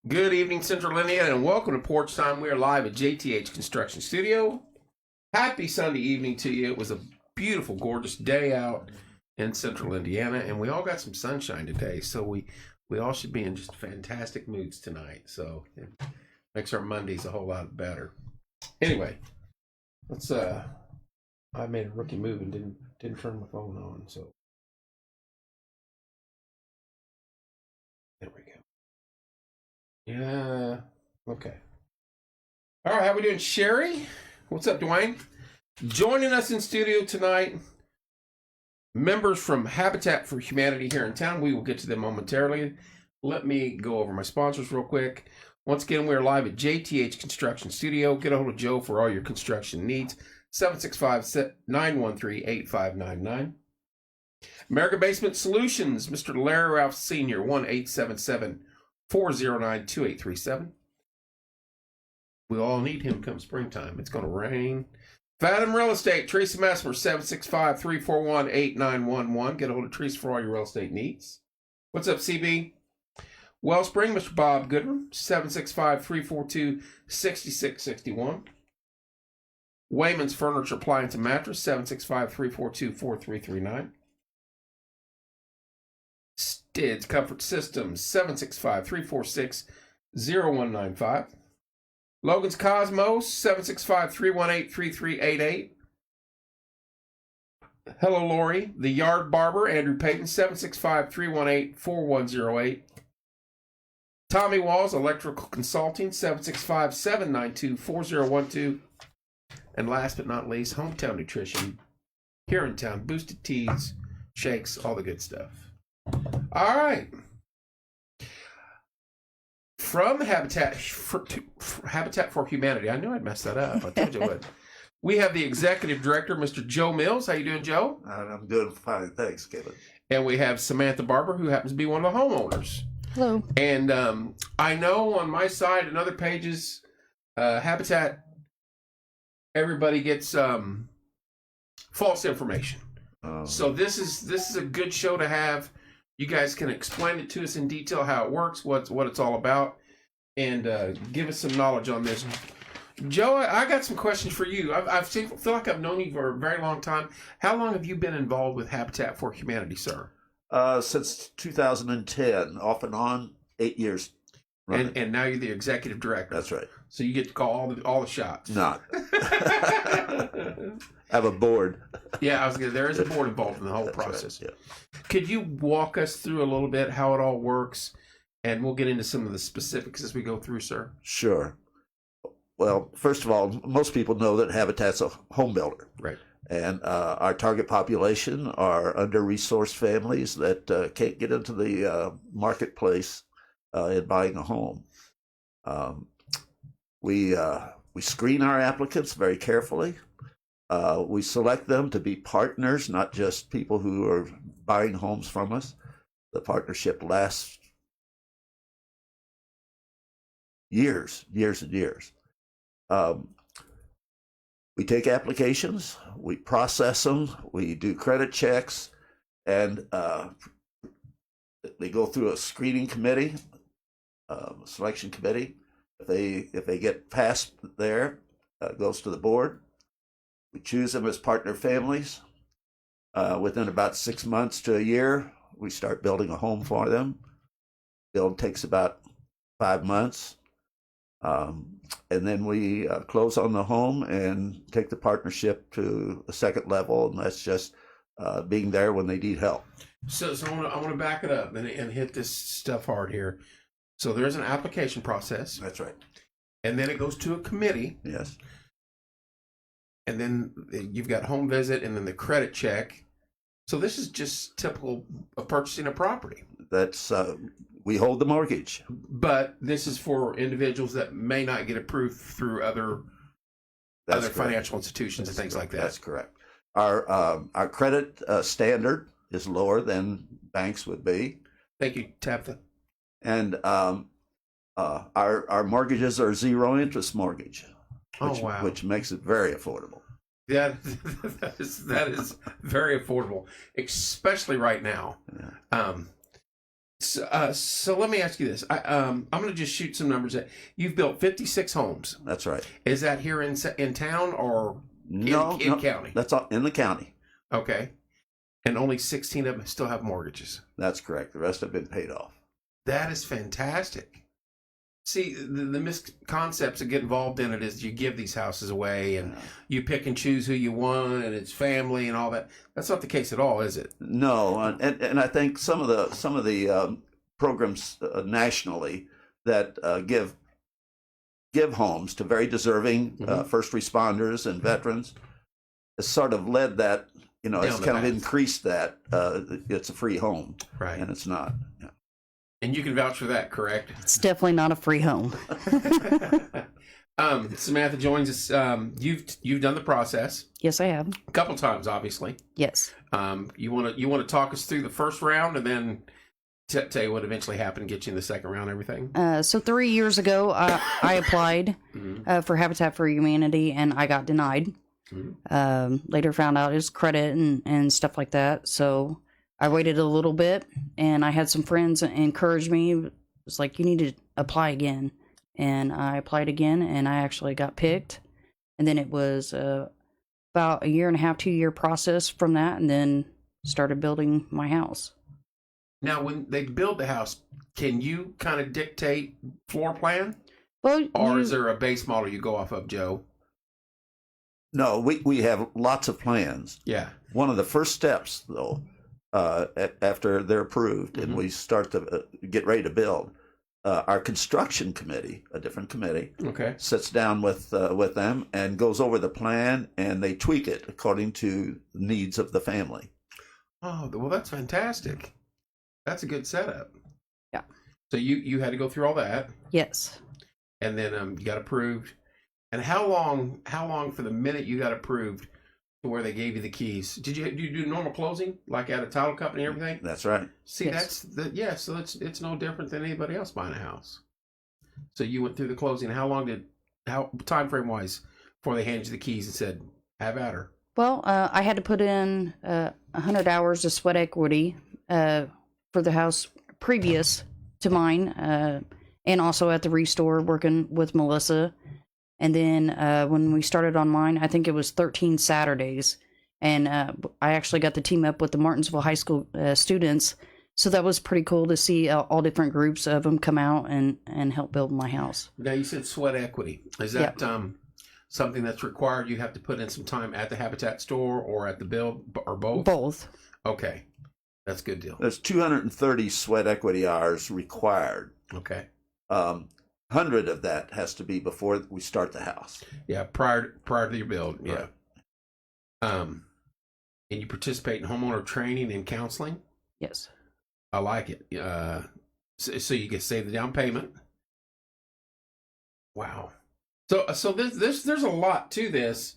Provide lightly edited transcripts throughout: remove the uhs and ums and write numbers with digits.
Good evening, Central Indiana, and welcome to Porch Time. We are live at JTH Construction Studio. Happy Sunday evening to you. It was a beautiful, gorgeous day out in Central Indiana, and we all got some sunshine today, so we all should be in just fantastic moods tonight. So it makes our Mondays a whole lot better. Anyway, let's. I made a rookie move and didn't turn my phone on, so there we go. Yeah. Okay. All right. How we doing, Sherry? What's up, Dwayne? Joining us in studio tonight, members from Habitat for Humanity here in town. We will get to them momentarily. Let me go over my sponsors real quick. Once again, we're live at JTH Construction Studio. Get a hold of Joe for all your construction needs. 765-913-8599. American Basement Solutions, Mr. Larry Ralph Sr., 1-877-409-2837. We all need him come springtime. It's going to rain. Fathom Real Estate, Teresa Messmer, 765-341-8911. Get a hold of Teresa for all your real estate needs. What's up, CB? Wellspring, Mr. Bob Goodman, 765-342-6661. Wayman's Furniture, Appliance, and Mattress, 765-342-4339. Stids Comfort Systems, 765-346-0195. Logan's Cosmos, 765-318-3388. Hello, Lori. The Yard Barber, Andrew Payton, 765-318-4108. Tommy Walls Electrical Consulting, 765-792-4012. And last but not least, Hometown Nutrition, here in town. Boosted teas, shakes, all the good stuff. All right. From Habitat for Humanity. I knew I'd mess that up. I told you I would. We have the Executive Director, Mr. Joe Mills. How you doing, Joe? I'm doing fine. Thanks, Kevin. And we have Samantha Barber, who happens to be one of the homeowners. Hello. And I know on my side and other pages, Habitat, everybody gets false information. So this is a good show to have. You guys can explain it to us in detail how it works, what it's all about, and give us some knowledge on this. Joe, I got some questions for you. I feel like I've known you for a very long time. How long have you been involved with Habitat for Humanity, sir? Since 2010, off and on, 8 years. And now you're the executive director. That's right. So you get to call all the shots. Not. I have a board. Yeah, there is a board involved in the whole process. Right, yeah. Could you walk us through a little bit how it all works? And we'll get into some of the specifics as we go through, sir. Sure. Well, first of all, most people know that Habitat's a home builder. Right. And our target population are under-resourced families that can't get into the marketplace in buying a home. We screen our applicants very carefully. We select them to be partners, not just people who are buying homes from us. The partnership lasts years and years. We take applications, we process them, we do credit checks, and they go through a screening committee, selection committee. If they get past there, it goes to the board. We choose them as partner families. Within about 6 months to a year, we start building a home for them. Build takes about 5 months. And then we close on the home and take the partnership to the second level, and that's just being there when they need help. So I want to back it up and hit this stuff hard here. So there's an application process. That's right. And then it goes to a committee. Yes. And then you've got home visit and then the credit check. So this is just typical of purchasing a property. That's we hold the mortgage. But this is for individuals that may not get approved through other financial institutions and things like that. That's correct. Our credit standard is lower than banks would be. Thank you, Tabitha. And our mortgages are zero interest mortgage, which makes it very affordable. That is very affordable, especially right now. Yeah. So let me ask you this. I'm going to just shoot some numbers at. You've built 56 homes. That's right. Is that here in town or No, in county? That's all in the county. Okay. And only 16 of them still have mortgages. That's correct. The rest have been paid off. That is fantastic. See, the misconcepts that get involved in it is you give these houses away and you pick and choose who you want and it's family and all that. That's not the case at all, is it? No, and I think some of the programs nationally that give homes to very deserving first responders and veterans has sort of led that, it's kind of increased that it's a free home, right? And it's not. Yeah. And you can vouch for that, correct? It's definitely not a free home. Samantha joins us. You've done the process. Yes, I have. A couple times, obviously. Yes. You want to talk us through the first round and then tell you what eventually happened and get you in the second round and everything? So 3 years ago, I applied for Habitat for Humanity, and I got denied. Later found out his credit and stuff like that. So I waited a little bit, and I had some friends encourage me. It was like, you need to apply again. And I applied again, and I actually got picked. And then it was about a year and a half, 2-year process from that, and then started building my house. Now, when they build the house, can you kind of dictate floor plan? Well, or is there a base model you go off of, Joe? No, we have lots of plans. Yeah. One of the first steps, though, after they're approved and we start to get ready to build, our construction committee, a different committee, sits down with them and goes over the plan, and they tweak it according to the needs of the family. Oh, well, that's fantastic. That's a good setup. Yeah. So you had to go through all that. Yes. And then you got approved. And how long for the minute you got approved to where they gave you the keys? Did you do normal closing like at a title company and everything? That's right. See, yes. So it's no different than anybody else buying a house. So you went through the closing. How time frame wise before they handed you the keys and said, have at her? Well, I had to put in 100 hours of sweat equity for the house previous to mine, and also at the Restore working with Melissa. And then when we started on mine, I think it was 13 Saturdays. And I actually got to team up with the Martinsville High School students. So that was pretty cool to see all different groups of them come out and help build my house. Now, you said sweat equity. Is that something that's required? You have to put in some time at the Habitat store or at the build, or both? Both. Okay. That's a good deal. There's 230 sweat equity hours required. Okay. 100 of that has to be before we start the house. Yeah, prior to your build. Right. Yeah. And you participate in homeowner training and counseling? Yes. I like it. So you can save the down payment. Wow. So there's a lot to this,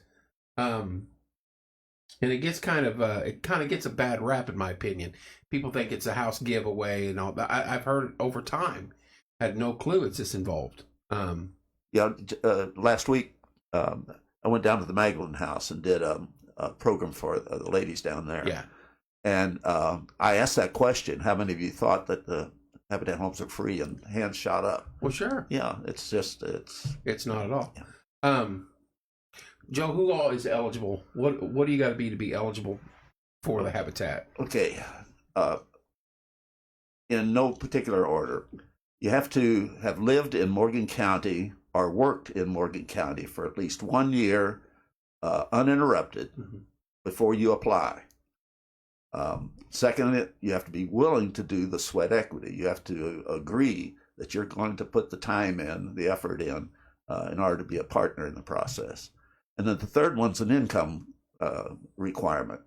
and it gets kind of gets a bad rap in my opinion. People think it's a house giveaway and all that. I've heard over time. Had no clue it's this involved. Last week I went down to the Magdalene house and did a program for the ladies down there. Yeah. And I asked that question: how many of you thought that the Habitat homes are free? And hands shot up. Well, sure. Yeah, it's not at all. Yeah. Joe, who all is eligible? What do you got to be eligible for the Habitat? Okay. In no particular order. You have to have lived in Morgan County or worked in Morgan County for at least 1 year uninterrupted before you apply. Second, you have to be willing to do the sweat equity. You have to agree that you're going to put the time in, the effort in order to be a partner in the process. And then the third one's an income requirement.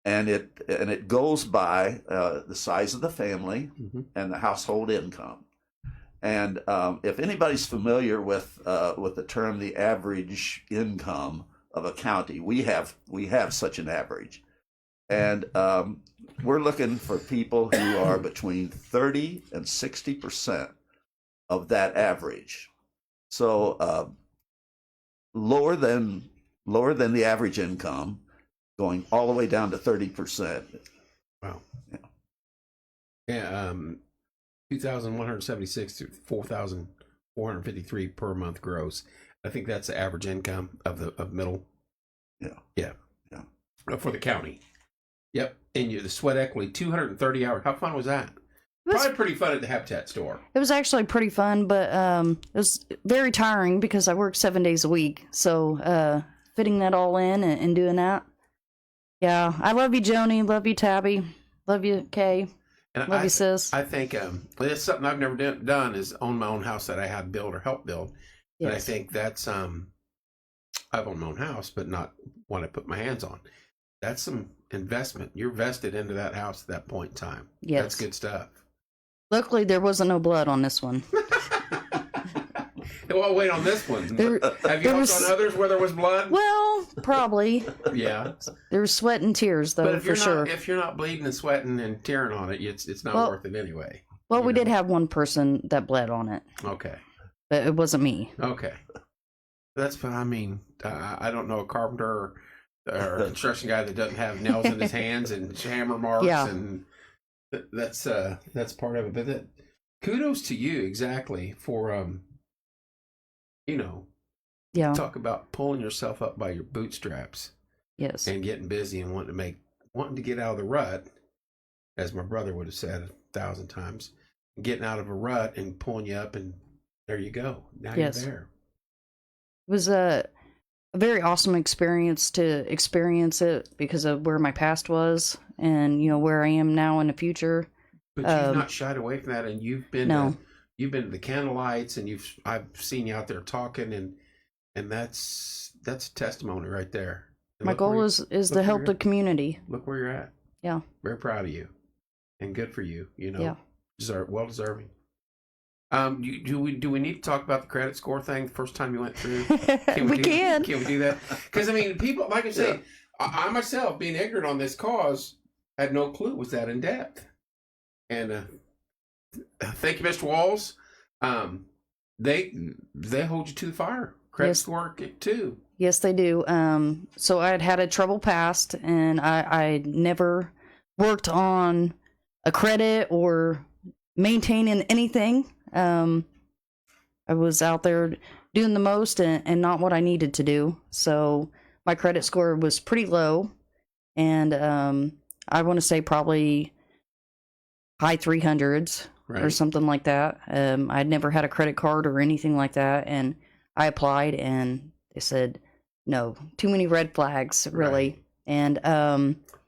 And it goes by the size of the family and the household income. And if anybody's familiar with the term the average income of a county, we have such an average, and we're looking for people who are between 30 and 60% of that average. So lower than the average income, going all the way down to 30%. Wow. Yeah. $2,176 to $4,453 per month gross. I think that's the average income of middle. Yeah. Yeah. Yeah. For the county. Yep. And the sweat equity, 230 hours. How fun was that? It was, Probably pretty fun at the Habitat store. it was actually pretty fun, but it was very tiring because I work 7 days a week. So fitting that all in and doing that. Yeah. I love you, Joni. Love you, Tabby. Love you, Kay. And Love you, sis. I think it's something I've never done is own my own house that I had built or helped build. Yes. And I think that's I've owned my own house, but not one I put my hands on. That's some investment. You're vested into that house at that point in time. Yes. That's good stuff. Luckily, there wasn't no blood on this one. Well, wait on this one. Have you helped on others where there was blood? Well, probably. Yeah. There was sweat and tears, though, But if for sure. if you're not bleeding and sweating and tearing on it, it's not worth it anyway. Well, we did have one person that bled on it, Okay. but it wasn't me. Okay. That's fine. I mean, I don't know a carpenter or a construction guy that doesn't have nails in his hands and hammer marks, Yeah. and that's part of it. But kudos to you exactly for Yeah. talk about pulling yourself up by your bootstraps Yes. and getting busy and wanting to get out of the rut, as my brother would have said 1,000 times, getting out of a rut and pulling you up, and there you go. Now Yes. you're there. It was a very awesome experience to experience it because of where my past was and, where I am now in the future. But you've not shied away from that, and you've been No. you've been to the candlelights, and I've seen you out there talking, and that's a testimony right there. And My look goal where is look to where help you're the at. community. Look where you're at. Yeah. Very proud of you, and good for you. Yeah. Well deserving. Do we need to talk about the credit score thing? The first time you went through, We can. Can we do that? Because I mean, people, like I say, I myself, being ignorant on this cause, had no clue it was that in depth. And thank you, Mr. Walls. They hold you to the fire. Credit Yes. score too. Yes, they do. So I had a trouble past, and I never worked on a credit or maintaining anything. I was out there doing the most and not what I needed to do. So my credit score was pretty low, and I want to say probably high 300s or Right. something like that. I'd never had a credit card or anything like that, and I applied, and they said, no, too many red flags, really. Right. And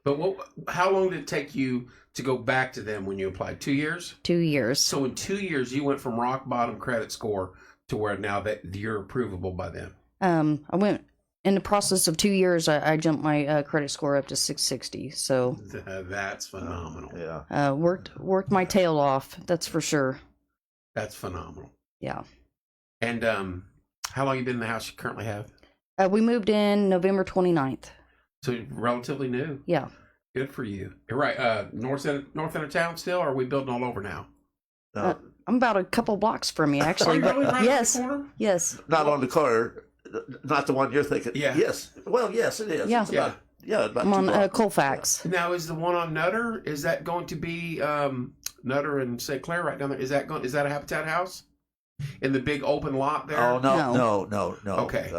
But how long did it take you to go back to them when you applied? 2 years? 2 years. So in 2 years, you went from rock bottom credit score to where now that you're approvable by them. I went in the process of 2 years. I jumped my credit score up to 660. So That's phenomenal. Yeah. worked my tail off. That's for sure. That's phenomenal. Yeah. And how long you been in the house you currently have? We moved in November 29th. So relatively new. Yeah. Good for you. You're right. North end of town still, or are we building all over now? No, I'm about a couple blocks from you, actually. Are you really right yes. on the corner? Yes. not on the corner. Not the one you're thinking. Yeah. Yes. Well, yes, it is. Yeah. It's about, about I'm 2 on blocks. Colfax. Now, is the one on Nutter? Is that going to be Nutter and St. Clair right down there? Is that a Habitat house in the big open lot there? Oh No. no. Okay.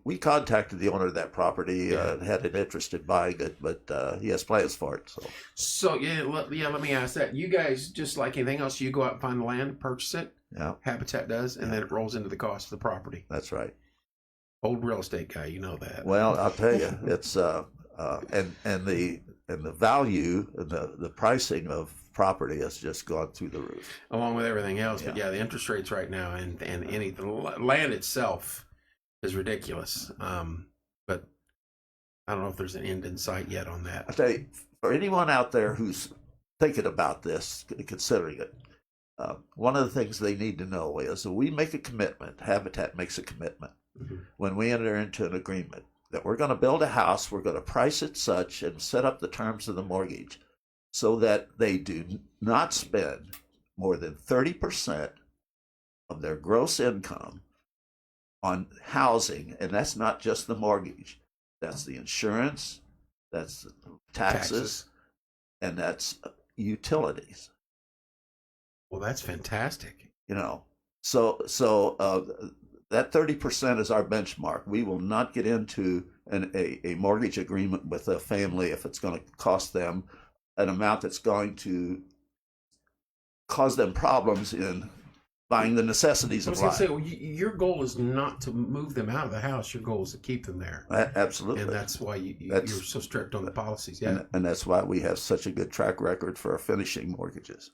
We contacted the owner of that property, had an interest in buying it, but he has plans for it. So let me ask that. You guys, just like anything else, you go out and find the land, purchase it. Yeah, Habitat does, and then it rolls into the cost of the property. that's right. Old real estate guy, you know that. Well, I'll tell you, it's and the value and the pricing of property has just gone through the roof. Along with everything else, but Yeah. the interest rates right now and the land itself is ridiculous. But I don't know if there's an end in sight yet on that. I'll tell you, for anyone out there who's thinking about this, considering it, one of the things they need to know is that we make a commitment, Habitat makes a commitment when we enter into an agreement that we're going to build a house, we're going to price it such and set up the terms of the mortgage so that they do not spend more than 30% of their gross income on housing, and that's not just the mortgage. That's the insurance, that's the taxes, and that's utilities. Well, that's fantastic. You know, so that 30% is our benchmark. We will not get into a mortgage agreement with a family if it's going to cost them an amount that's going to cause them problems in buying the necessities I of was going life. to say, well, your goal is not to move them out of the house. Your goal is to keep them there. Absolutely. And that's why you're so strict on the policies. Yeah. And that's why we have such a good track record for finishing mortgages.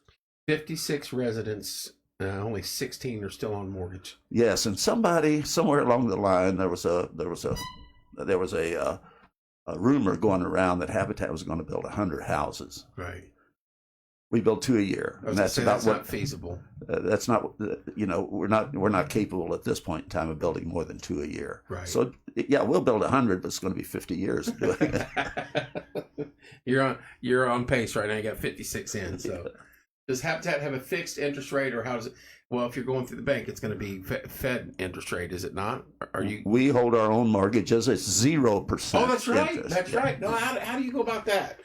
56 residents, only 16 are still on mortgage. Yes, and somewhere along the line, there was a rumor going around that Habitat was going to build 100 houses. Right. We build 2 a year, and that's not feasible. That's not, we're not capable at this point in time of building more than 2 a year. Right. So yeah, we'll build 100, but it's going to be 50 years. You're on pace right now. You got 56 in. So does Habitat have a fixed interest rate, or how does it? Well, if you're going through the bank, it's going to be Fed interest rate, is it not? Are you? We hold our own mortgages. It's 0%. Oh, that's right. interest. That's right. No, how do you go about that?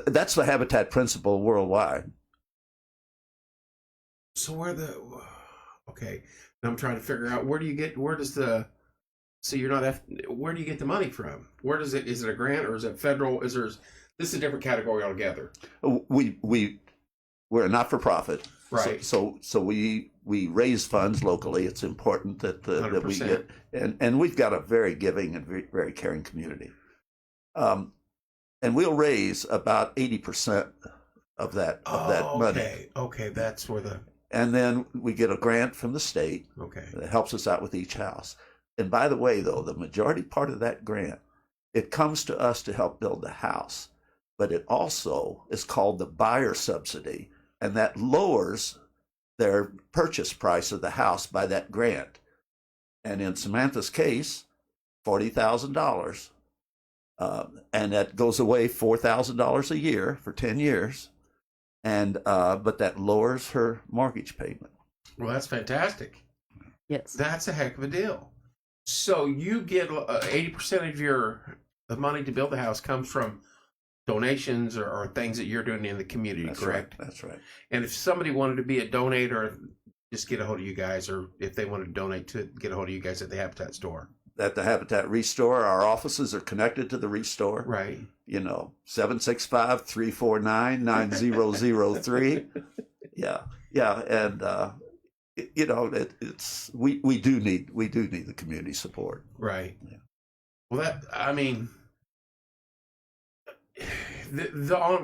That's the Habitat principle worldwide. So okay, now I'm trying to figure out where do you get the money from? Is it a grant or is it federal? This is a different category altogether. We're a not-for-profit, right? So we raise funds locally. It's important that we get, and we've got a very giving and very, very caring community. And we'll raise about 80% of that money. Okay, that's where and then we get a grant from the state. Okay. That helps us out with each house. And by the way, though, the majority part of that grant, it comes to us to help build the house, but it also is called the buyer subsidy, and that lowers their purchase price of the house by that grant. And in Samantha's case, $40,000. And that goes away $4,000 a year for 10 years. And but that lowers her mortgage payment. Well, that's fantastic. Yes. That's a heck of a deal. So you get 80% of the money to build the house comes from donations or things that you're doing in the community, That's correct? Right. That's right. And if somebody wanted to be a donator, just get a hold of you guys, or if they want to donate to it, get a hold of you guys at the Habitat store. At the Habitat Restore, our offices are connected to the Restore. Right. 765-349-9003. Yeah. And we do need the community support. Right. Yeah. Well,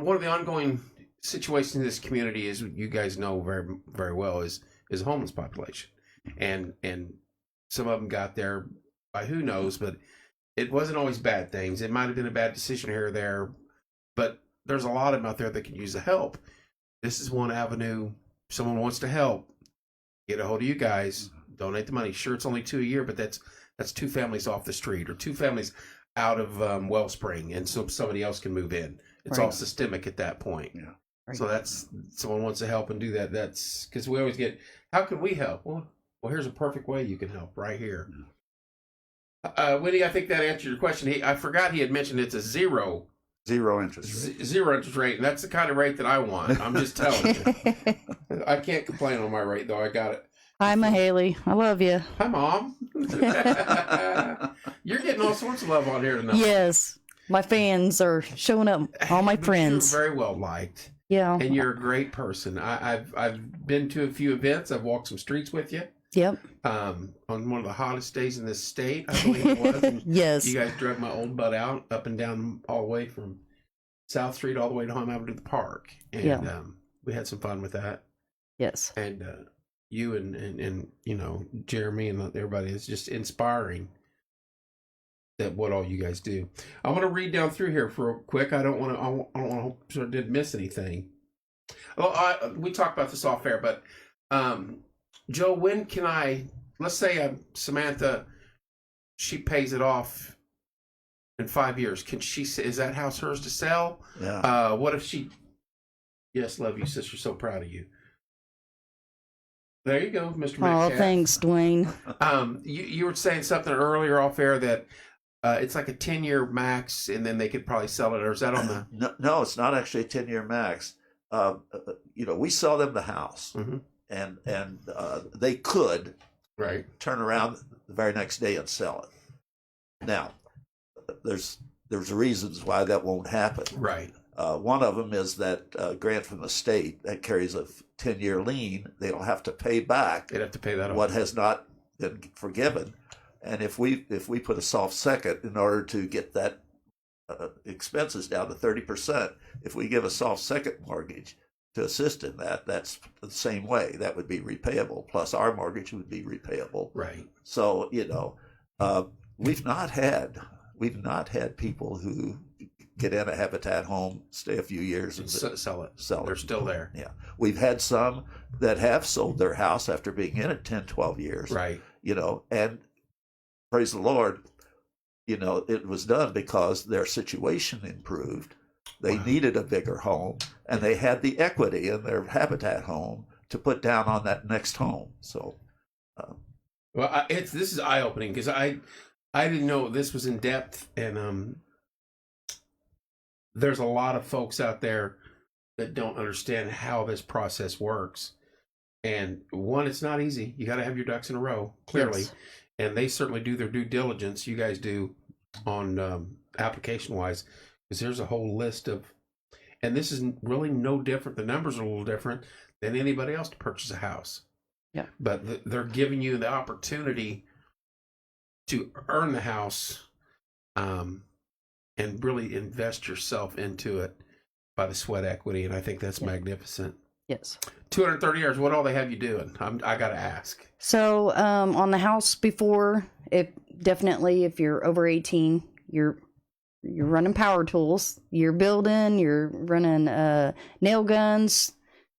one of the ongoing situations in this community is, you guys know very, very well, is a homeless population, and some of them got there by who knows, but it wasn't always bad things. It might have been a bad decision here or there, but there's a lot of them out there that could use the help. This is one avenue. If someone wants to help, get a hold of you guys, donate the money. Sure, it's only 2 a year, but that's 2 families off the street, or 2 families out of Wellspring, and so somebody else can move in. It's all systemic at that point. Yeah. Right. So that's, someone wants to help and do that. That's because we always get, how can we help? Well, here's a perfect way you can help right here. Yeah. Winnie, I think that answered your question. I forgot he had mentioned it's a zero interest rate. Zero interest rate, and that's the kind of rate that I want. I'm just telling you. I can't complain on my rate, though. I got it. Hi, Mahaley. I love you. Hi, Mom. You're getting all sorts of love on here tonight. Yes. My fans are showing up. All my But friends. You're very well liked. Yeah. And you're a great person. I've been to a few events. I've walked some streets with you. Yep. On one of the hottest days in this state, I believe it was. And yes. you guys drove my old butt out, up and down all the way from South Street all the way to Home Avenue to the park. And we had some fun with that. Yes. And you and Jeremy and everybody is just inspiring, that what all you guys do. I want to read down through here for real quick. I don't want to sort of didn't miss anything. Well, we talked about this off air, but Joe, when can let's say Samantha, she pays it off in 5 years. Is that house hers to sell? Yeah. What if she, yes, love you, sister, so proud of you. There you go, Mr. Metcalf. Oh, thanks, Dwayne. You were saying something earlier off air that it's like a 10-year max, and then they could probably sell it, or is that on the... No, it's not actually a 10-year max. we sell them the house, Mm-hmm. and they could Right. turn around the very next day and sell it. Now, there's reasons why that won't happen. Right. One of them is that grant from the state that carries a 10-year lien. They don't have to pay back They'd have to pay that what off. has not been forgiven. And if we put a soft second in order to get that expenses down to 30%, if we give a soft second mortgage to assist in that, that's the same way. That would be repayable. Plus, our mortgage would be repayable. Right. So we've not had people who get in a Habitat home, stay a few years, and Sell it. sell They're it. still there. Yeah, we've had some that have sold their house after being in it 10, 12 years. Right. And praise the Lord, it was done because their situation improved. They needed a bigger home, and they had the equity in their Habitat home to put down on that next home. So, Well, this is eye opening because I didn't know this was in depth, and there's a lot of folks out there that don't understand how this process works. And one, it's not easy. You got to have your ducks in a row, clearly, Yes. and they certainly do their due diligence. You guys do on application wise, because there's a whole list of, and this is really no different. The numbers are a little different than anybody else to purchase a house. Yeah. But they're giving you the opportunity to earn the house, and really invest yourself into it by the sweat equity. And I think that's magnificent. Yes. 230 hours. What all they have you doing? I got to ask. So on the house before, if you're over 18, you're running power tools. You're building. You're running nail guns,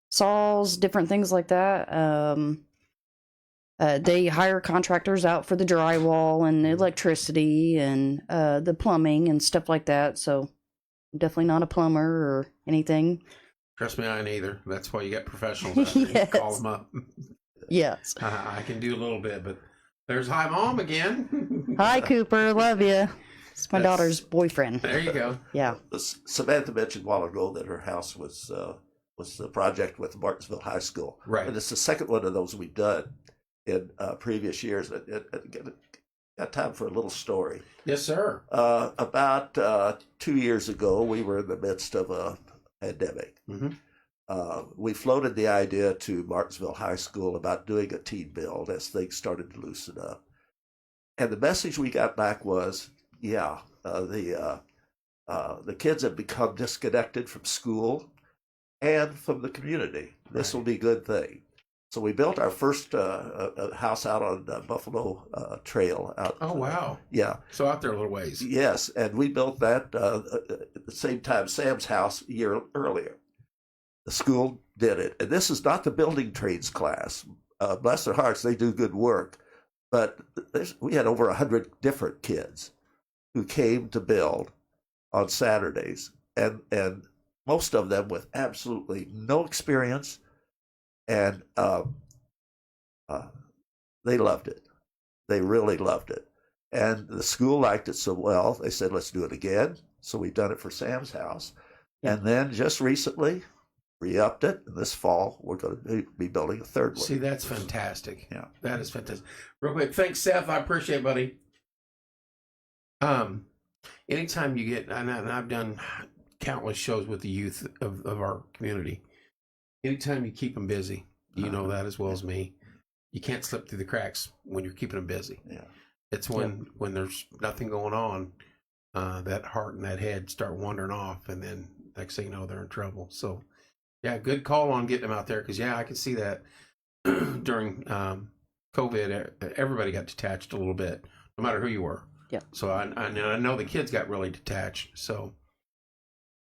saws, different things like that. They hire contractors out for the drywall and the electricity and the plumbing and stuff like that. So I'm definitely not a plumber or anything. Trust me, I ain't either. That's why you got professionals out there. Yes. You call them up. Yes. I can do a little bit, but there's Hi Mom again. Hi, Cooper. Love you. It's my daughter's boyfriend. There you go. Yeah. Samantha mentioned a while ago that her house was the project with Martinsville High School. Right. And it's the second one of those we've done in previous years. Got time for a little story. Yes, sir. About 2 years ago, we were in the midst of a pandemic. Mm-hmm. We floated the idea to Martinsville High School about doing a team build as things started to loosen up. And the message we got back was, the kids have become disconnected from school and from the community. This will be a good thing. So we built our first house out on Buffalo Trail. Oh, wow. Yeah. So out there a little ways. Yes, and we built that at the same time Sam's house a year earlier. The school did it. And this is not the building trades class. Bless their hearts, they do good work. But we had over 100 different kids who came to build on Saturdays, and most of them with absolutely no experience. And they loved it. They really loved it. And the school liked it so well, they said, let's do it again. So we've done it for Sam's house. Yeah. And then just recently, re-upped it. And this fall, we're going to be building a third one. See, that's fantastic. Yeah. That is fantastic. Real quick, thanks, Seth. I appreciate it, buddy. Anytime you get, and I've done countless shows with the youth of our community. Anytime you keep them busy, you know that as well as me. You can't slip through the cracks when you're keeping them busy. Yeah. It's when there's nothing going on, that heart and that head start wandering off, and then next thing you know, they're in trouble. So, yeah, good call on getting them out there, because I can see that during COVID, everybody got detached a little bit, no matter who you were. Yeah. So I know the kids got really detached. So,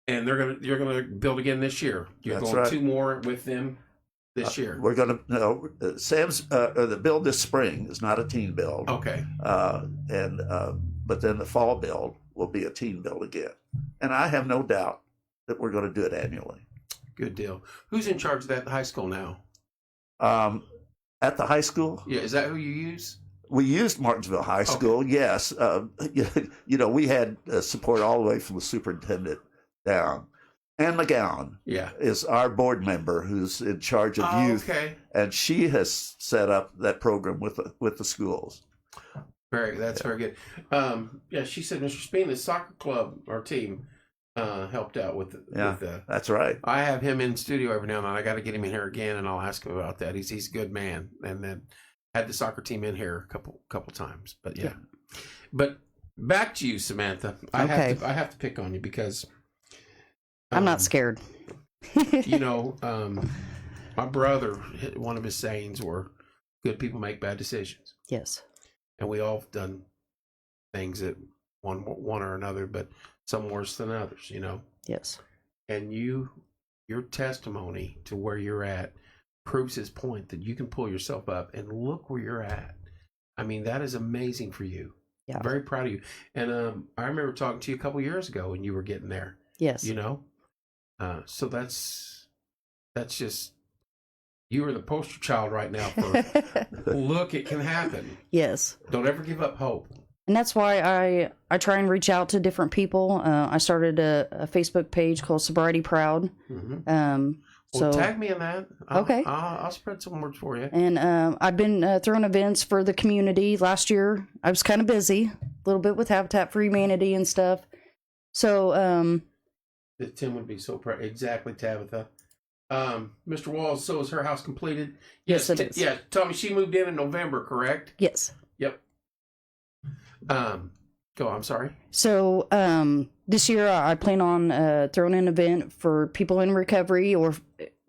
and you're gonna build again this year. You're That's going right. 2 more with them this year. We're going to, Sam's, the build this spring is not a teen build. Okay. But then the fall build will be a teen build again. And I have no doubt that we're going to do it annually. Good deal. Who's in charge of that at the high school now? At the high school? Yeah, is that who you use? We used Martinsville High School, yes. We had support all the way from the superintendent down. Ann McGowan Yeah. is our board member who's in charge of youth, Okay. and she has set up that program with the schools. That's very good. Yeah, she said Mr. Speen, the soccer club, our team, helped out with the. That's right. I have him in studio every now and then. I got to get him in here again, and I'll ask him about that. He's a good man, and then had the soccer team in here a couple times. But yeah. But back to you, Samantha. I have to pick on you because I'm not scared. My brother, one of his sayings were, "Good people make bad decisions." Yes. And we all have done things that one or another, but some worse than others, Yes. And your testimony to where you're at proves his point that you can pull yourself up and look where you're at. I mean, that is amazing for you. Yeah. I'm very proud of you. And I remember talking to you a couple years ago when you were getting there. Yes. So that's just, you are the poster child right now for look, it can happen. Yes. Don't ever give up hope. And that's why I try and reach out to different people. I started a Facebook page called Sobriety Proud. Mm-hmm. So tag me in that. Okay. I'll spread some words for you. And I've been throwing events for the community. Last year, I was kind of busy, a little bit with Habitat for Humanity and stuff. So Tim would be so proud. Exactly, Tabitha. Mr. Walls, so is her house completed? Yes, it is. Yeah, Tommy, she moved in November, correct? Yes. Yep. Go. I'm sorry. So this year I plan on throwing an event for people in recovery or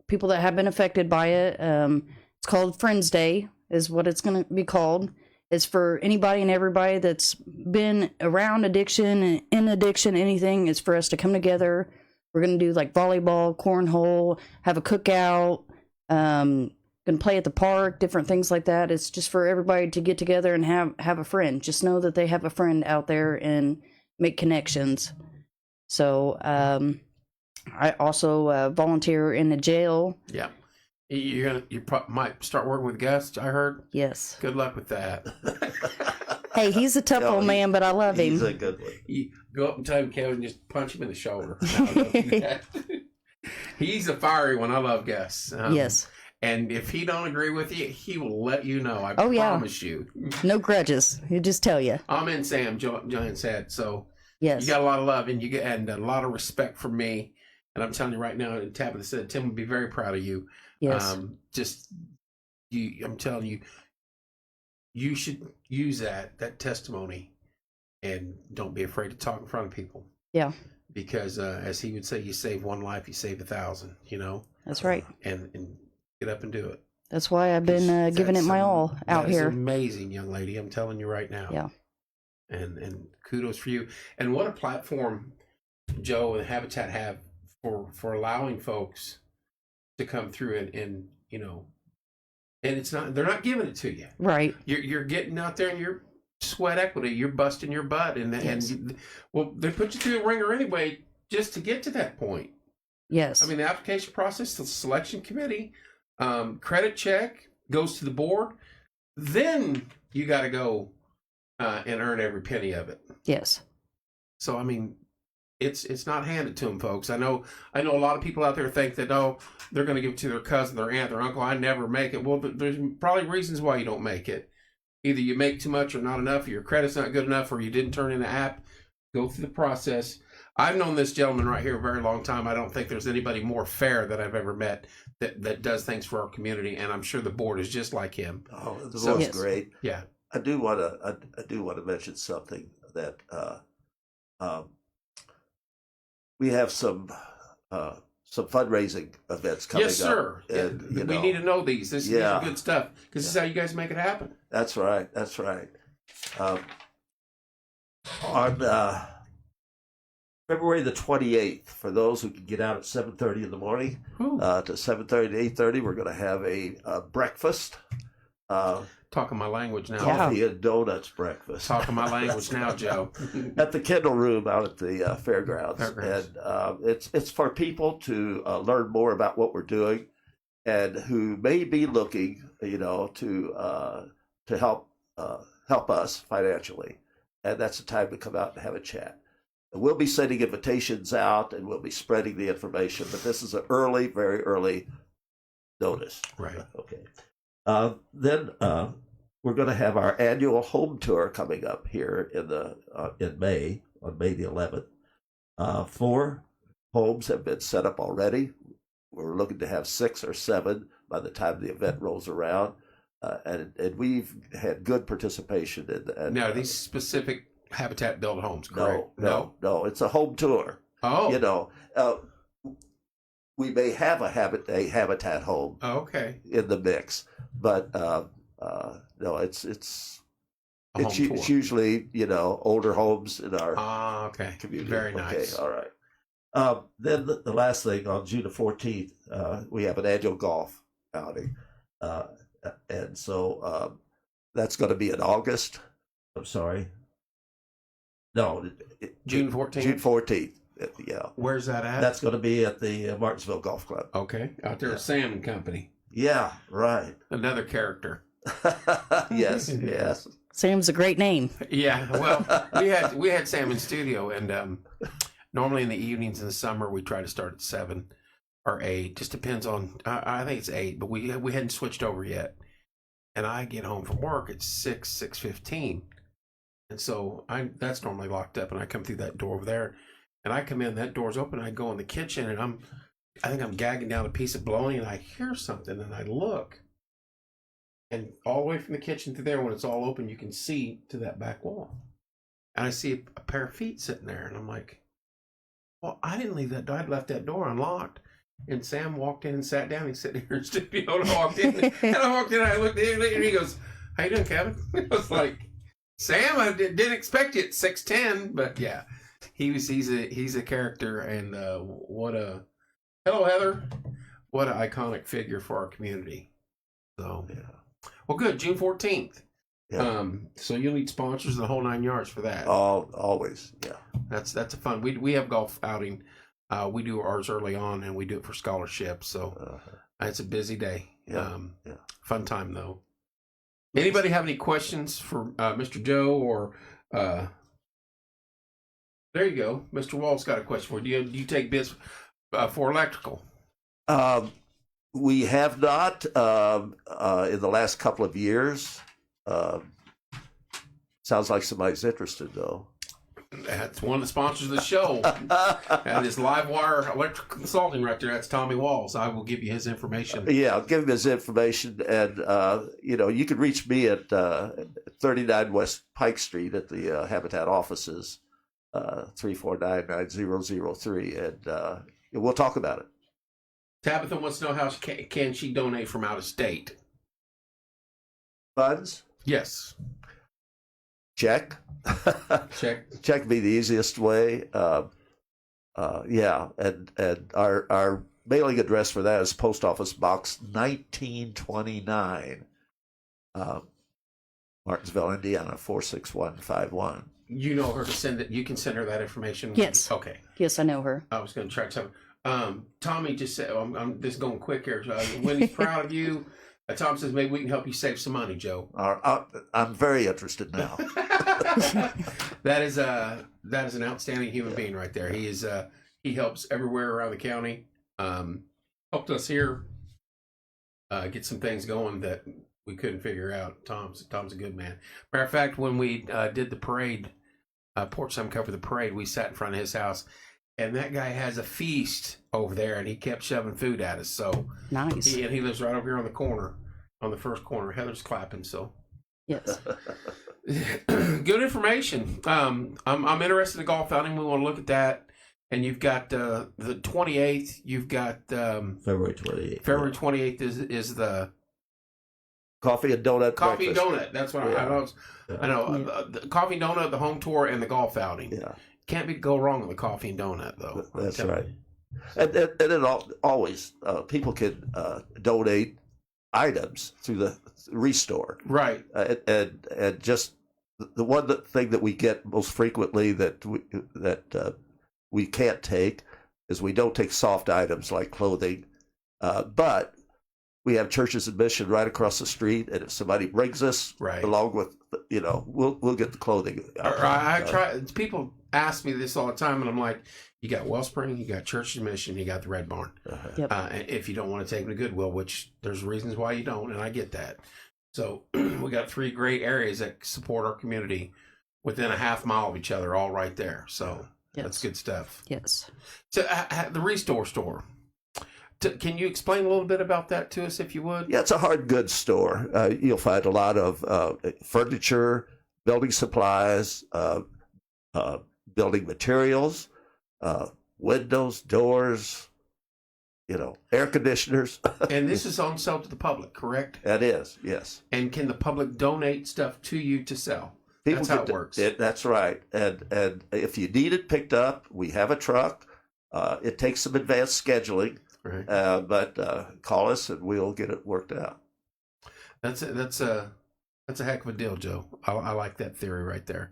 people that have been affected by it. It's called Friends Day, is what it's going to be called. It's for anybody and everybody that's been around addiction, in addiction, anything. It's for us to come together. We're going to do like volleyball, cornhole, have a cookout, going to play at the park, different things like that. It's just for everybody to get together and have a friend. Just know that they have a friend out there and make connections. So I also volunteer in the jail. Yeah. You might start working with Gus, I heard. Yes. Good luck with that. Hey, he's a tough old man, but I love him. He's a good one. You go up and tell him, Kevin, just punch him in the shoulder. No, don't do that. He's a fiery one. I love Gus. Yes. And if he don't agree with you, he will let you know. I Oh, yeah. promise you. No grudges. He'll just tell you. I'm in Sam, John said. So Yes. you got a lot of love and a lot of respect for me. And I'm telling you right now, and Tabitha said, Tim would be very proud of you. Yes. I'm telling you, you should use that testimony, and don't be afraid to talk in front of people. Yeah. Because as he would say, you save one life, you save 1,000. That's right. And get up and do it. That's why I've been giving it my all out here. Amazing, young lady. I'm telling you right now. Yeah. And kudos for you. And what a platform Joe and Habitat have for allowing folks to come through and and it's not, they're not giving it to you. Right. You're getting out there and you're sweat equity, you're busting your butt, and they put you through the ringer anyway just to get to that point. Yes. I mean, the application process, the selection committee, credit check goes to the board, then you got to go and earn every penny of it. Yes. So I mean, it's not handed to them, folks. I know a lot of people out there think that, oh, they're going to give it to their cousin, their aunt, their uncle. I never make it. Well, there's probably reasons why you don't make it. Either you make too much or not enough, or your credit's not good enough, or you didn't turn in the app. Go through the process. I've known this gentleman right here a very long time. I don't think there's anybody more fair that I've ever met that does things for our community, and I'm sure the board is just like him. Oh, the board's Yes. great. Yeah. I do want to mention something that we have some fundraising events coming up. Yes, sir. And, we need to know these. These are good stuff, because this is how you guys make it happen. That's right. On February the 28th, for those who can get out at 7:30 in the morning, to 7:30 to 8:30, we're going to have a breakfast. Talking my language now. Coffee and donuts breakfast. Talking my language now, Joe. At the Kindle Room out at the fairgrounds. And it's for people to learn more about what we're doing, and who may be looking, to help us financially. And that's the time to come out and have a chat. We'll be sending invitations out and we'll be spreading the information, but this is an early, very early notice. Right. Okay. Then we're going to have our annual home tour coming up here in May, on May the 11th. 4 homes have been set up already. We're looking to have 6 or 7 by the time the event rolls around. And we've had good participation in Now, are these specific Habitat built homes, correct? No. It's a home tour. Oh. You know, we may have a Habitat home Okay. in the mix, but no, it's A home tour. usually, you know, older homes in our Okay. community. Very nice. Okay, all right. Then the last thing, on June the 14th, we have an annual golf outing. And so that's going to be in August. I'm sorry. No. June 14th? June 14th. Yeah. Where's that at? That's going to be at the Martinsville Golf Club. Okay. Out there at Sam and Company. Yeah, right. Another character. yes. Sam's a great name. Yeah. Well, we had Sam in studio, and normally in the evenings in the summer we try to start at 7 or 8. Just depends on. I think it's 8, but we hadn't switched over yet. And I get home from work at 6:15, and so that's normally locked up, and I come through that door over there, and I come in, that door's open, and I go in the kitchen, and I think I'm gagging down a piece of bologna, and I hear something, and I look, and all the way from the kitchen to there, when it's all open, you can see to that back wall, and I see a pair of feet sitting there, and I'm like, well, I didn't leave that door. I'd left that door unlocked. And Sam walked in and sat down. He's sitting here in studio, and I walked in. And I walked in, and I looked at him, and he goes, "How you doing, Kevin?" I was like, "Sam, I didn't expect you at 6'10", but yeah, he's a character, and hello, Heather, what an iconic figure for our community. So, Yeah. Well, good, June 14th. Yeah. So you'll need sponsors the whole 9 yards for that. Always. Yeah. That's a fun. We have golf outing. We do ours early on, and we do it for scholarships. So it's a busy day. Yeah. Fun time though. Anybody have any questions for Mr. Joe or? There you go, Mr. Wall's got a question for you. Do you take bids for electrical? We have not in the last couple of years. Sounds like somebody's interested, though. That's one of the sponsors of the show. And this Livewire Electrical Consulting right there, that's Tommy Walls. I will give you his information. Yeah, I'll give him his information. And, you can reach me at 39 West Pike Street at the Habitat offices, 349-9003. And we'll talk about it. Tabitha wants to know how can she donate from out of state? Funds? Yes. Check. Check be the easiest way. Yeah, and our mailing address for that is Post Office Box 1929, Martinsville, Indiana 46151. You know her to send it. You can send her that information. Yes. Okay. Yes, I know her. I was going to track something. Tommy just said, I'm just going quick here. Wendy's proud of you. Tom says maybe we can help you save some money, Joe. I'm very interested now. That is an outstanding human being right there. He is he helps everywhere around the county. Helped us here get some things going that we couldn't figure out. Tom's a good man. Matter of fact, when we did the parade, Porch Sun covered the parade, we sat in front of his house, and that guy has a feast over there, and he kept shoving food at us. So nice. He lives right over here on the corner, on the first corner. Heather's clapping. So yes. Good information. I'm interested in golf outing. We want to look at that. And you've got the 28th. You've got February 28th. February 28th is the coffee and donut. Coffee and breakfast. donut. That's what I know. I know. The coffee and donut, the home tour, and the golf outing. Yeah. Can't go wrong with the coffee and donut though. That's right. And it always people can donate items through the restore. Right. And just the one thing that we get most frequently that we can't take is we don't take soft items like clothing, but we have Churches and Mission right across the street, and if somebody brings us right along with, we'll get the clothing. I try. People ask me this all the time, and I'm like, you got Wellspring, you got Church of Mission, you got the Red Barn. Yep. If you don't want to take them to Goodwill, which there's reasons why you don't, and I get that. So we got 3 great areas that support our community within a half mile of each other, all right there. So that's good stuff. Yes. So the Restore Store. Can you explain a little bit about that to us, if you would? Yeah, it's a hard goods store. You'll find a lot of furniture, building supplies, building materials, windows, doors, air conditioners. And this is on sale to the public, correct? That is, yes. And can the public donate stuff to you to sell? People That's how it works. That's right. And if you need it picked up, we have a truck. It takes some advanced scheduling. Right. But call us and we'll get it worked out. That's a heck of a deal, Joe. I like that theory right there.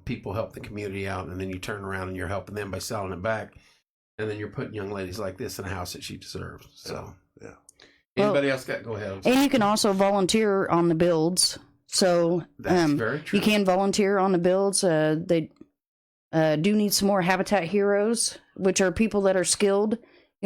People help the community out, and then you turn around and you're helping them by selling it back, and then you're putting young ladies like this in a house that she deserves. So, yeah. Anybody else got? Go ahead. And you can also volunteer on the builds. So That's very true. You can volunteer on the builds. They do need some more Habitat heroes, which are people that are skilled.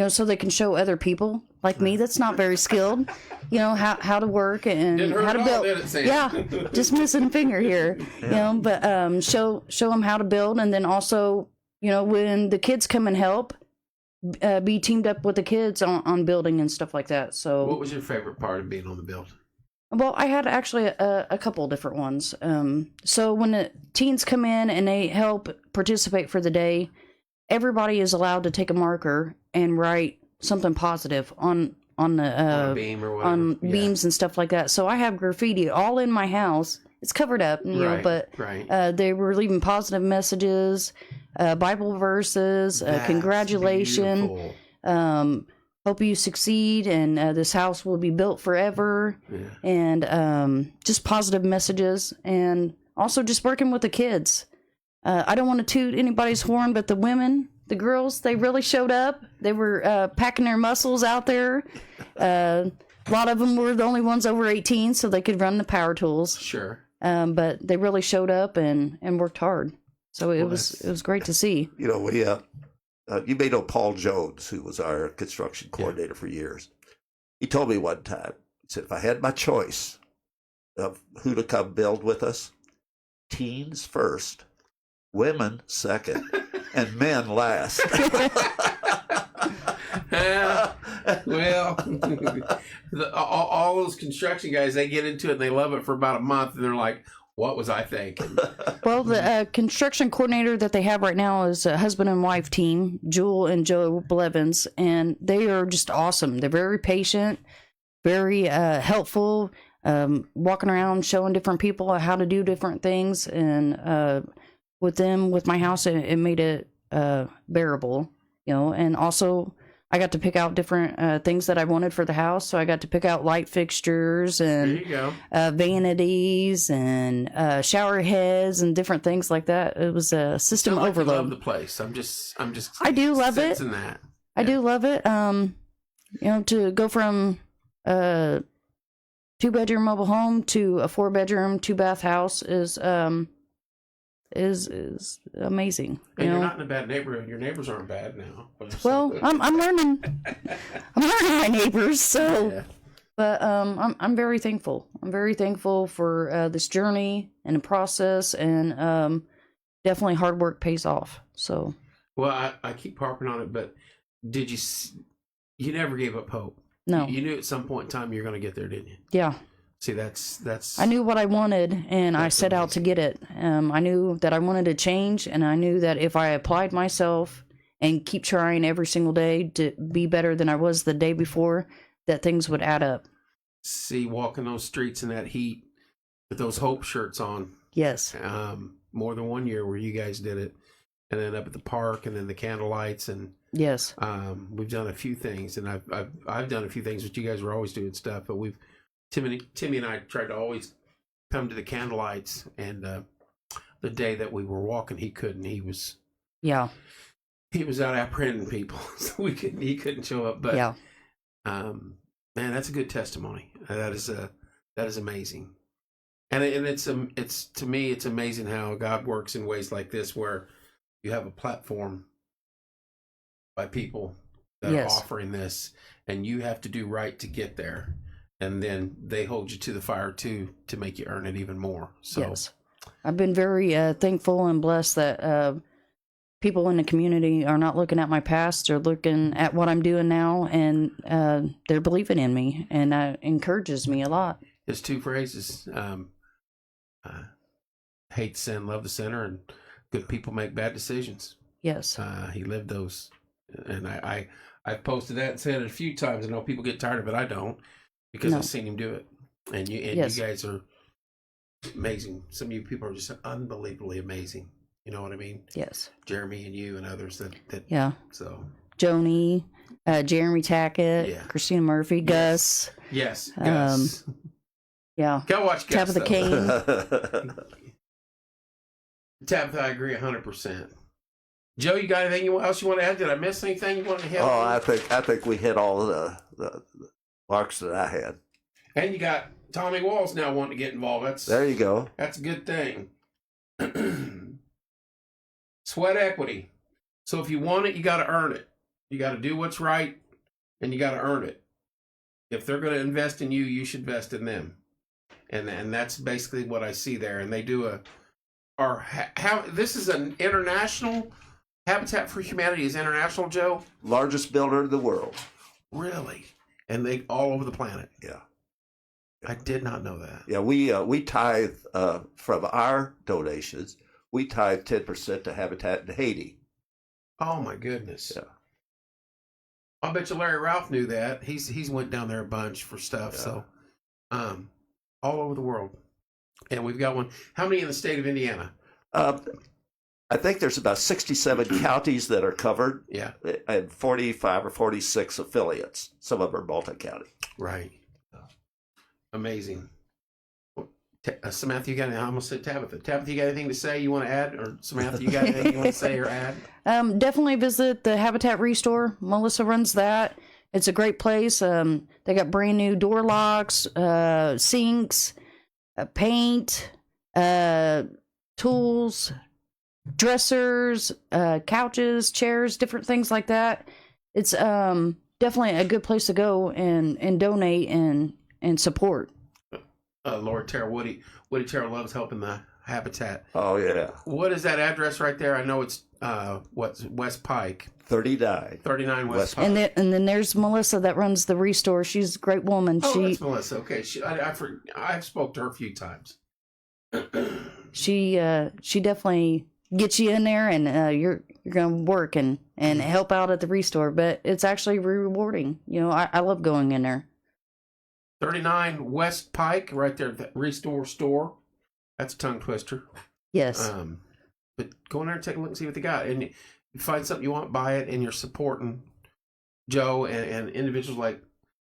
So they can show other people like me that's not very skilled, how to work and how to build. Yeah, just missing a finger here, but show them how to build, and then also, when the kids come and help, be teamed up with the kids on building and stuff like that. So, what was your favorite part of being on the build? Well, I had actually a couple different ones. So when the teens come in and they help participate for the day, everybody is allowed to take a marker and write something positive on the beam or whatever. on beams and stuff like that. So I have graffiti all in my house. It's covered up, but they were leaving positive messages, Bible verses, congratulations, hope you succeed, and this house will be built forever, and just positive messages, and also just working with the kids. I don't want to toot anybody's horn, but the women, the girls, they really showed up. They were packing their muscles out there. A lot of them were the only ones over 18, so they could run the power tools. Sure. But they really showed up and worked hard. So it was great to see. We you may know Paul Jones, who was our construction coordinator for years. He told me one time, he said, if I had my choice of who to come build with us, teens first, women second, and men last. Well, all those construction guys, they get into it and they love it for about a month, and they're like, what was I thinking? Well, the construction coordinator that they have right now is a husband and wife team, Jewel and Joe Blevins, and they are just awesome. They're very patient, very helpful, walking around showing different people how to do different things, and with my house, it made it bearable, and also I got to pick out different things that I wanted for the house. So I got to pick out light fixtures and vanities and shower heads and different things like that. It was a system overload. I love the place. I'm just. I do love it. That. I do love it. To go from a 2-bedroom mobile home to a 4-bedroom, 2-bath house is amazing. And you're not in a bad neighborhood. Your neighbors aren't bad now. Well, I'm learning. I'm learning my neighbors. So, but I'm very thankful. I'm very thankful for this journey and the process, and definitely hard work pays off. So. Well, I keep harping on it, but did you never gave up hope? No. You knew at some point in time you're going to get there, didn't you? Yeah. See, that's. I knew what I wanted, and I set out to get it. I knew that I wanted to change, and I knew that if I applied myself and keep trying every single day to be better than I was the day before, that things would add up. See, walking those streets in that heat with those hope shirts on. Yes. More than one year where you guys did it, and then up at the park, and then the candle lights, and yes, we've done a few things, and I've done a few things, but you guys were always doing stuff, but Timmy and I tried to always come to the candlelights, and the day that we were walking, he couldn't. He was out apprehending people, so he couldn't show up. But man, that's a good testimony. That is amazing. And it's to me, it's amazing how God works in ways like this, where you have a platform by people that are offering this, and you have to do right to get there, and then they hold you to the fire too to make you earn it even more. So yes, I've been very thankful and blessed that people in the community are not looking at my past; they're looking at what I'm doing now, and they're believing in me, and that encourages me a lot. his two phrases: hate sin, love the sinner, and good people make bad decisions. Yes, He lived those, and I've posted that and said it a few times. I know people get tired of it. I don't, because No. I've seen him do it, and you Yes. guys are amazing. Some of you people are just unbelievably amazing. You know what I mean? yes, Jeremy and you and others that yeah. so Joni, Jeremy Tackett, Yeah. Christina Murphy, Gus. yes, Gus. Yeah, Go watch Gus. Tabitha though. Kane. Tabitha, I agree 100%. Joe, you got anything else you want to add? Did I miss anything you want to hit? Oh, I think we hit all the marks that I had. And you got Tommy Walls now wanting to get involved. There you go. That's a good thing. Sweat equity. So if you want it, you got to earn it. You got to do what's right, and you got to earn it. If they're going to invest in you, you should invest in them. And that's basically what I see there. And they do this is an international. Habitat for Humanity is international, Joe? Largest builder in the world. Really? And they all over the planet? Yeah. I did not know that. Yeah, we tithe from our donations. We tithe 10% to Habitat in Haiti. Oh my goodness. Yeah. I bet you Larry Ralph knew that. He's went down there a bunch for stuff. Yeah. So all over the world. And we've got one. How many in the state of Indiana? I think there's about 67 counties that are covered. Yeah. And 45 or 46 affiliates. Some of them are multi-county. Right. Amazing. Samantha, you got anything? I almost said Tabitha. Tabitha, you got anything to say you want to add? Or Samantha, you got anything you want to say or add? Definitely visit the Habitat Restore. Melissa runs that. It's a great place. They got brand new door locks, sinks, paint, tools, dressers, couches, chairs, different things like that. It's definitely a good place to go and donate and support. Lord Terrell, Woody Terrell loves helping the Habitat. Oh, yeah. What is that address right there? I know it's West Pike. 39 West Pike. And then there's Melissa that runs the Restore. She's a great woman. Oh, that's Melissa. Okay, I've spoke to her a few times. She definitely gets you in there, and you're gonna work and help out at the Restore. But it's actually rewarding. You know, I love going in there. 39 West Pike, right there, the Restore store. That's a tongue twister. Yes. But go in there and take a look and see what they got. And you find something you want, buy it, and you're supporting Joe and individuals like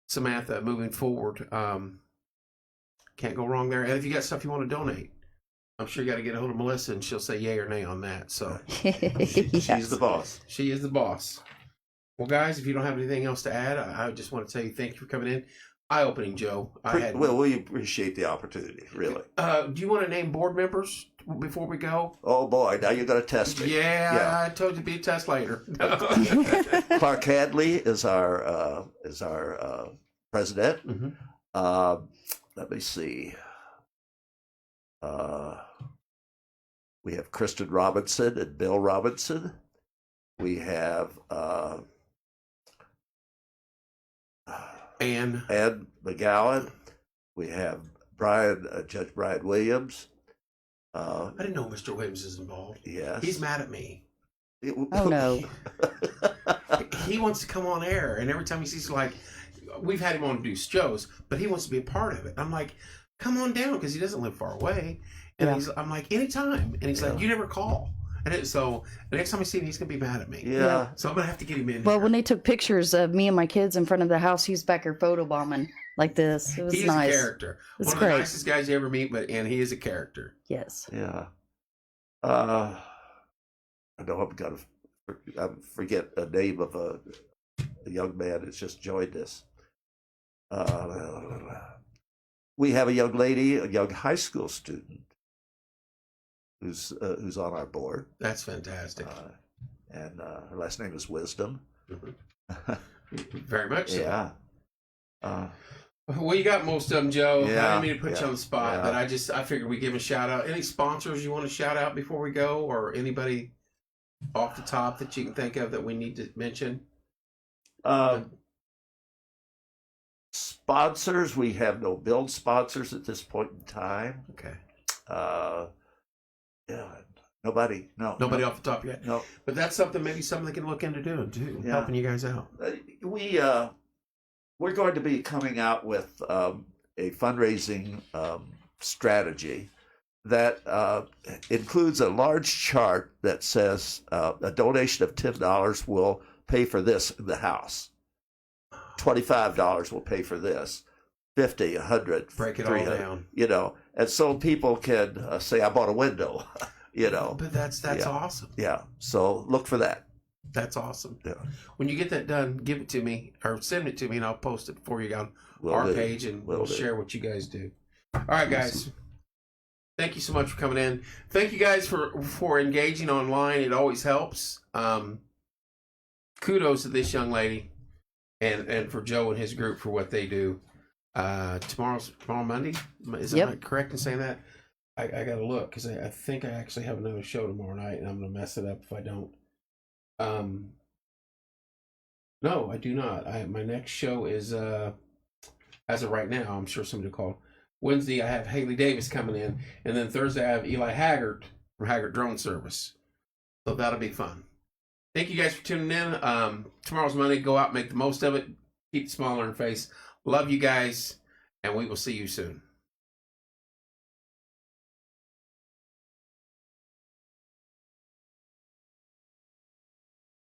Samantha moving forward. Can't go wrong there. And if you got stuff you want to donate, I'm sure you got to get a hold of Melissa, and she'll say yay or nay on that. So She's the boss. She is the boss. Well, guys, if you don't have anything else to add, I just want to tell you thank you for coming in. Eye-opening, Joe. Well, we appreciate the opportunity, really. Do you want to name board members before we go? Oh, boy, now you're going to test me. Yeah, I told you to be a test later. Clark Hadley is our president. Mm-hmm. Let me see. We have Kristen Robinson and Bill Robinson. We have Ann McGowan. We have Judge Brian Williams. I didn't know Mr. Williams is involved. Yes. He's mad at me. Oh no. He wants to come on air, and every time he sees, like, we've had him on to do shows, but he wants to be a part of it. I'm like, come on down, because he doesn't live far away. And I'm like, anytime. And he's like, you never call. And so the next time I see him, he's going to be mad at me. Yeah. So I'm going to have to get him in. Well, here. when they took pictures of me and my kids in front of the house, he's back here photobombing like this. It was He's nice. a character. It's One of great. the nicest guys you ever meet, and he is a character. Yes. Yeah. I know I'm going to forget the name of a young man that's just joined us. we have a young lady, a young high school student, who's on our board. That's fantastic. And her last name is Wisdom. Mm-hmm. Very much so. Yeah. Well, you got most of them, Joe. Yeah, I didn't mean to put you on the spot, yeah. but I figured we'd give a shout out. Any sponsors you want to shout out before we go, or anybody off the top that you can think of that we need to mention? Sponsors, we have no build sponsors at this point in time. Okay. Yeah, nobody off the top yet. No, but that's something they can look into doing too, helping you guys out. We're going to be coming out with a fundraising strategy that includes a large chart that says a donation of $10 will pay for this in the house. $25 will pay for this. 50, 100, break it all down. You know, and so people can say, "I bought a window." You know, but that's awesome. Yeah, so look for that. That's awesome. Yeah. When you get that done, give it to me or send it to me, and I'll post it for you on our page, and we'll share what you guys do. All right, guys. Thank you so much for coming in. Thank you guys for engaging online. It always helps. Kudos to this young lady, and for Joe and his group for what they do. Tomorrow Monday. Is Yep. I correct in saying that? I got to look because I think I actually have another show tomorrow night, and I'm going to mess it up if I don't. No, I do not. My next show is as of right now. I'm sure somebody called. Wednesday I have Haley Davis coming in, and then Thursday I have Eli Haggard from Haggard Drone Service. So that'll be fun. Thank you guys for tuning in. Tomorrow's Monday. Go out, make the most of it. Keep the smile on your face. Love you guys, and we will see you soon.